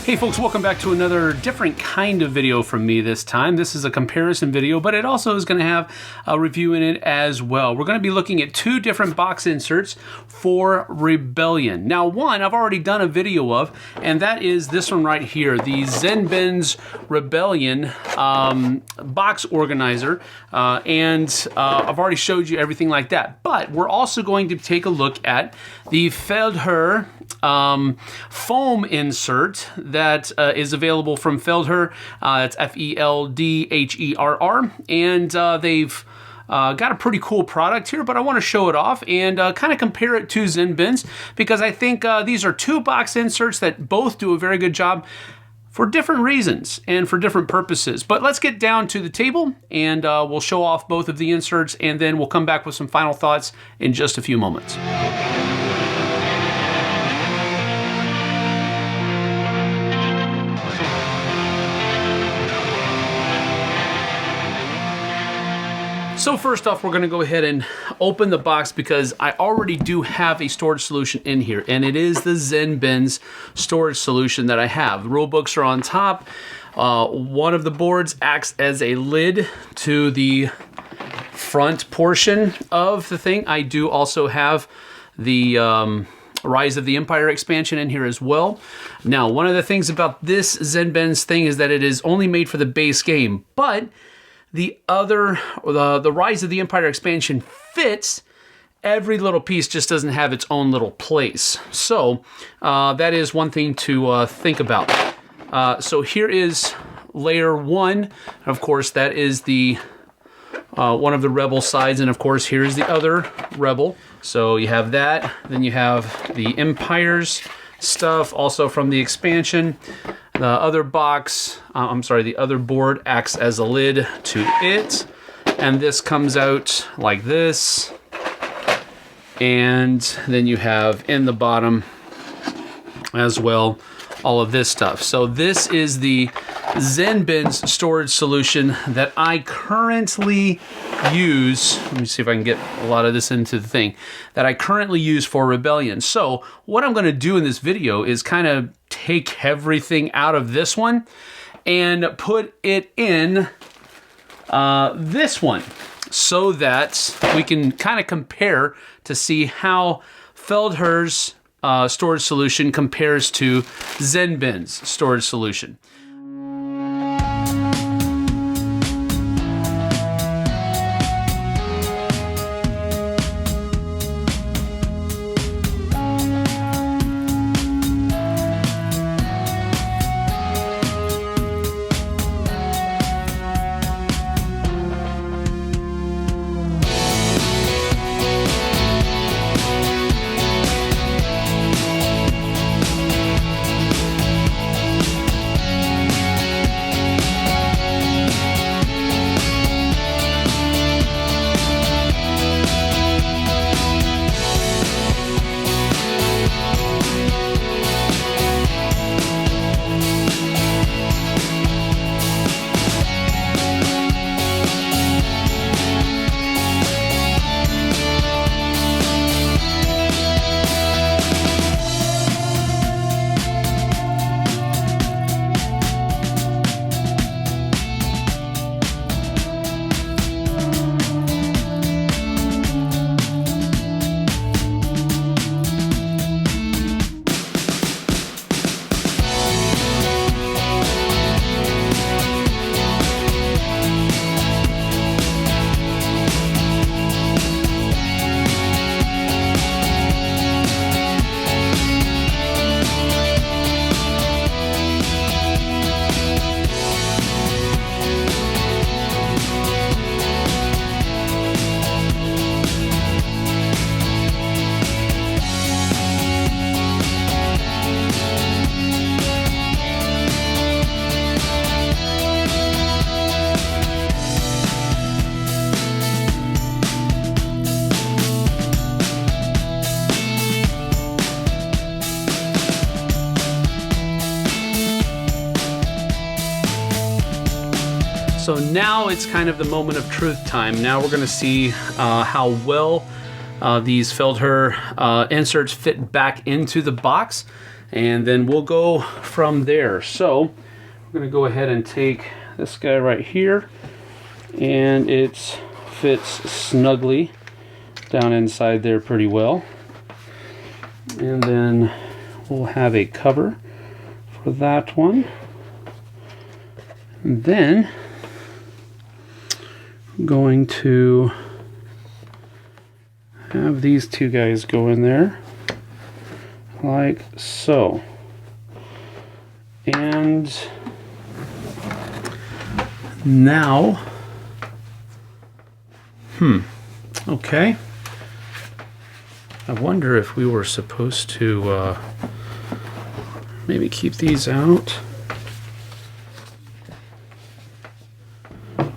Hey folks, welcome back to another different kind of video from me this time. This is a comparison video, but it also is going to have a review in it as well. We're going to be looking at two different box inserts for Rebellion. Now one I've already done a video of, and that is this one right here, the Zen Bins Rebellion box organizer. I've already showed you everything like that. But we're also going to take a look at the Feldherr foam insert that is available from Feldherr. It's Feldherr, and they've got a pretty cool product here, but I want to show it off and kind of compare it to Zen Bins, because I think these are two box inserts that both do a very good job for different reasons and for different purposes. But let's get down to the table and we'll show off both of the inserts, and then we'll come back with some final thoughts in just a few moments. So first off, we're going to go ahead and open the box, because I already do have a storage solution in here, and it is the Zen Bins storage solution that I have. The rule books are on top. One of the boards acts as a lid to the front portion of the thing. I do also have the Rise of the Empire expansion in here as well. Now, one of the things about this Zen Bins thing is that it is only made for the base game, but the Rise of the Empire expansion fits. Every little piece just doesn't have its own little place. So that is one thing to think about. So here is layer one. Of course, that is the one of the Rebel sides, and of course here's the other Rebel. So you have that, then you have the Empire's stuff, also from the expansion. The other box, the other board acts as a lid to it, and this comes out like this. And then you have in the bottom as well all of this stuff. So this is the Zen Bins storage solution that I currently use. Let me see if I can get a lot of this into the thing that I currently use for Rebellion. So what I'm going to do in this video is kind of take everything out of this one and put it in this one, so that we can kind of compare to see how Feldherr's storage solution compares to Zen Bins storage solution. So now it's kind of the moment of truth time. Now we're going to see how well these Feldherr inserts fit back into the box. and then we'll go from there. So we're going to go ahead and take this guy right here, and it fits snugly down inside there pretty well. And then we'll have a cover for that one. And then I'm going to have these two guys go in there like so. And now, okay. I wonder if we were supposed to maybe keep these out. Put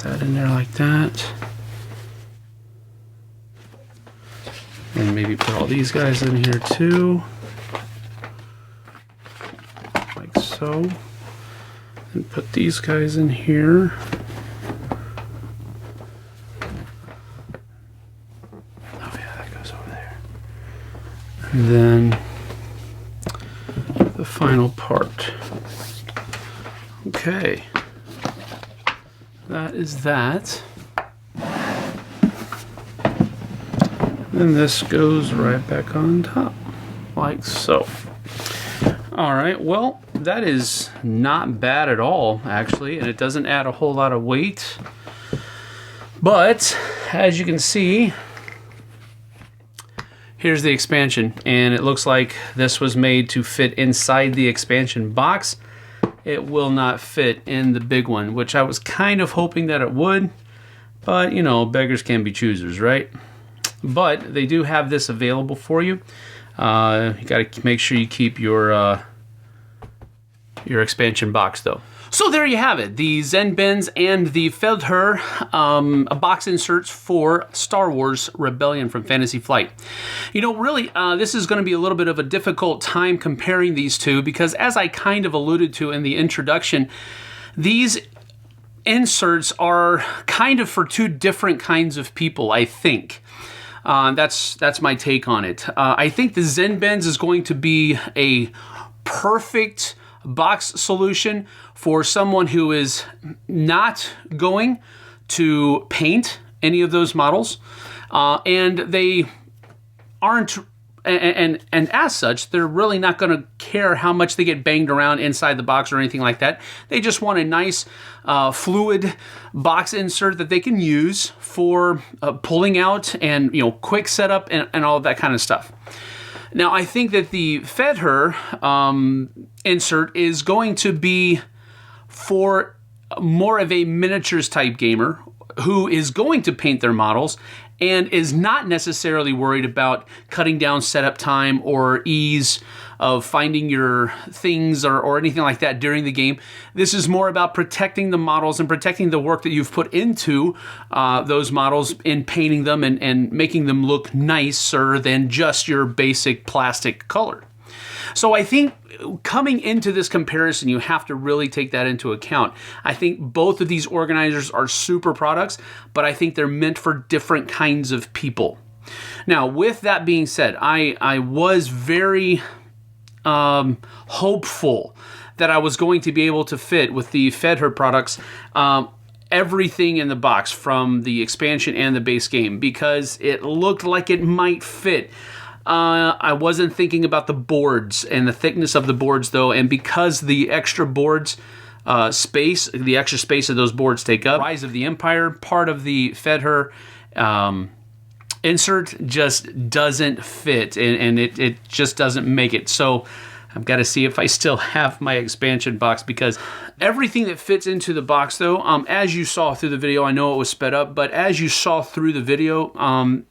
that in there like that. And maybe put all these guys in here too. Like so. And put these guys in here. Oh yeah, that goes over there. And then the final part. Okay. That is that. And this goes right back on top, like so. All right, well, that is not bad at all, actually, and it doesn't add a whole lot of weight. But, as you can see, here's the expansion, and it looks like this was made to fit inside the expansion box. It will not fit in the big one, which I was kind of hoping that it would, but, you know, beggars can be choosers, right? But they do have this available for you. You got to make sure you keep your expansion box, though. So there you have it, the Zen Bins and the Feldherr box inserts for Star Wars Rebellion from Fantasy Flight. You know, really, this is going to be a little bit of a difficult time comparing these two because, as I kind of alluded to in the introduction, these inserts are kind of for two different kinds of people, I think. That's my take on it. I think the Zen Bins is going to be a perfect box solution for someone who is not going to paint any of those models, and they aren't, and as such, they're really not going to care how much they get banged around inside the box or anything like that. They just want a nice fluid box insert that they can use for pulling out and, you know, quick setup and all of that kind of stuff. Now, I think that the Feldherr insert is going to be for more of a miniatures type gamer who is going to paint their models and is not necessarily worried about cutting down setup time or ease of finding your things or anything like that during the game. This is more about protecting the models and protecting the work that you've put into those models in painting them and making them look nicer than just your basic plastic color. So I think coming into this comparison, you have to really take that into account. I think both of these organizers are super products, but I think they're meant for different kinds of people. Now, with that being said, I was very hopeful that I was going to be able to fit with the Feldherr products everything in the box from the expansion and the base game because it looked like it might fit. I wasn't thinking about the boards and the thickness of the boards, though, and because the extra boards space, the extra space that those boards take up, Rise of the Empire, part of the Feldherr insert just doesn't fit, and it just doesn't make it. So I've got to see if I still have my expansion box because everything that fits into the box, though, as you saw through the video, I know it was sped up, but as you saw through the video,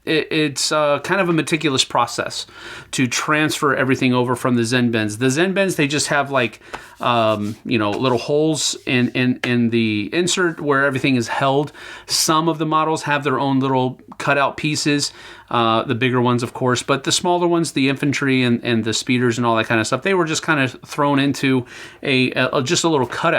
it's kind of a meticulous process to transfer everything over from the Zen Bins. The Zen Bins, they just have like, you know, little holes in the insert where everything is held. Some of the models have their own little cutout pieces, the bigger ones, of course, but the smaller ones, the infantry and the speeders and all that kind of stuff, they were just kind of thrown into just a little cutout.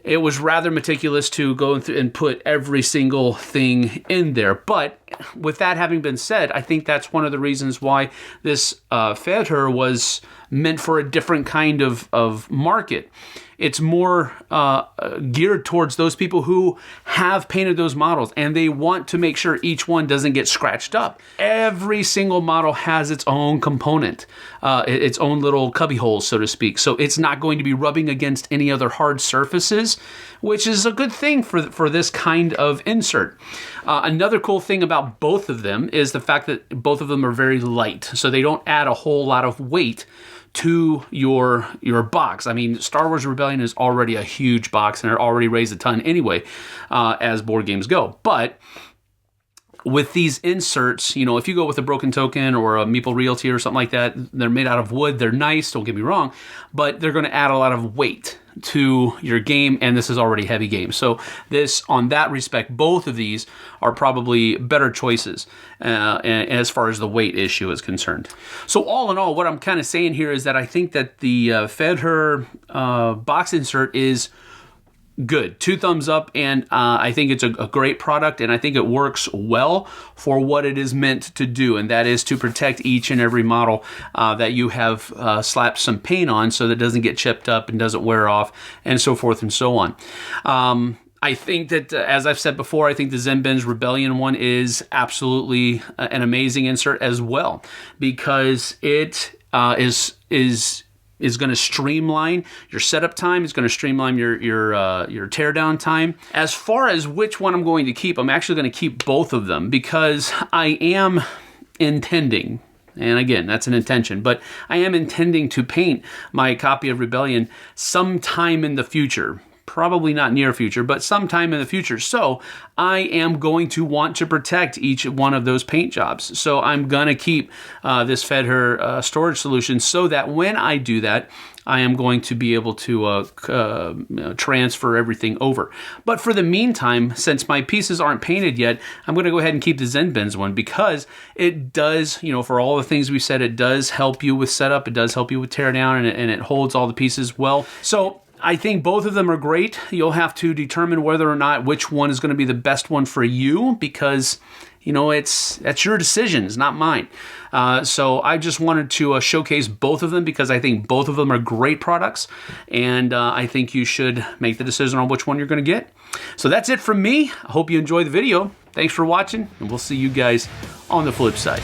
It was rather meticulous to go through and put every single thing in there, but But with that having been said, I think that's one of the reasons why this Feldherr was meant for a different kind of market. It's more geared towards those people who have painted those models and they want to make sure each one doesn't get scratched up. Every single model has its own component, its own little cubby holes, so to speak. So it's not going to be rubbing against any other hard surfaces, which is a good thing for this kind of insert. Another cool thing about both of them is the fact that both of them are very light. So they don't add a whole lot of weight to your box. I mean, Star Wars Rebellion is already a huge box and it already weighs a ton anyway, as board games go. But with these inserts, you know, if you go with a Broken Token or a Meeple Realty or something like that, they're made out of wood. They're nice, don't get me wrong, but they're going to add a lot of weight to your game, and this is already a heavy game. So this, on that respect, both of these are probably better choices as far as the weight issue is concerned. So all in all, what I'm kind of saying here is that I think that the Feldherr box insert is good. 2 thumbs up, and I think it's a great product, and I think it works well for what it is meant to do, and that is to protect each and every model that you have slapped some paint on so that it doesn't get chipped up and doesn't wear off, and so forth and so on. I think that, as I've said before, I think the Zen Bins Rebellion one is absolutely an amazing insert as well, because it is going to streamline your setup time. It's going to streamline your teardown time. As far as which one I'm going to keep, I'm actually going to keep both of them because I am intending, and again, that's an intention, but I am intending to paint my copy of Rebellion sometime in the future. Probably not near future, but sometime in the future. So I am going to want to protect each one of those paint jobs. So I'm going to keep this Feldherr storage solution so that when I do that, I am going to be able to transfer everything over. But for the meantime, since my pieces aren't painted yet, I'm going to go ahead and keep the Zen Bins one because it does, you know, for all the things we said, it does help you with setup, it does help you with teardown, and it holds all the pieces well. So I think both of them are great. You'll have to determine whether or not which one is going to be the best one for you because, you know, that's your decision, it's not mine. So I just wanted to showcase both of them because I think both of them are great products, and I think you should make the decision on which one you're going to get. So that's it from me. I hope you enjoyed the video. Thanks for watching, and we'll see you guys on the flip side.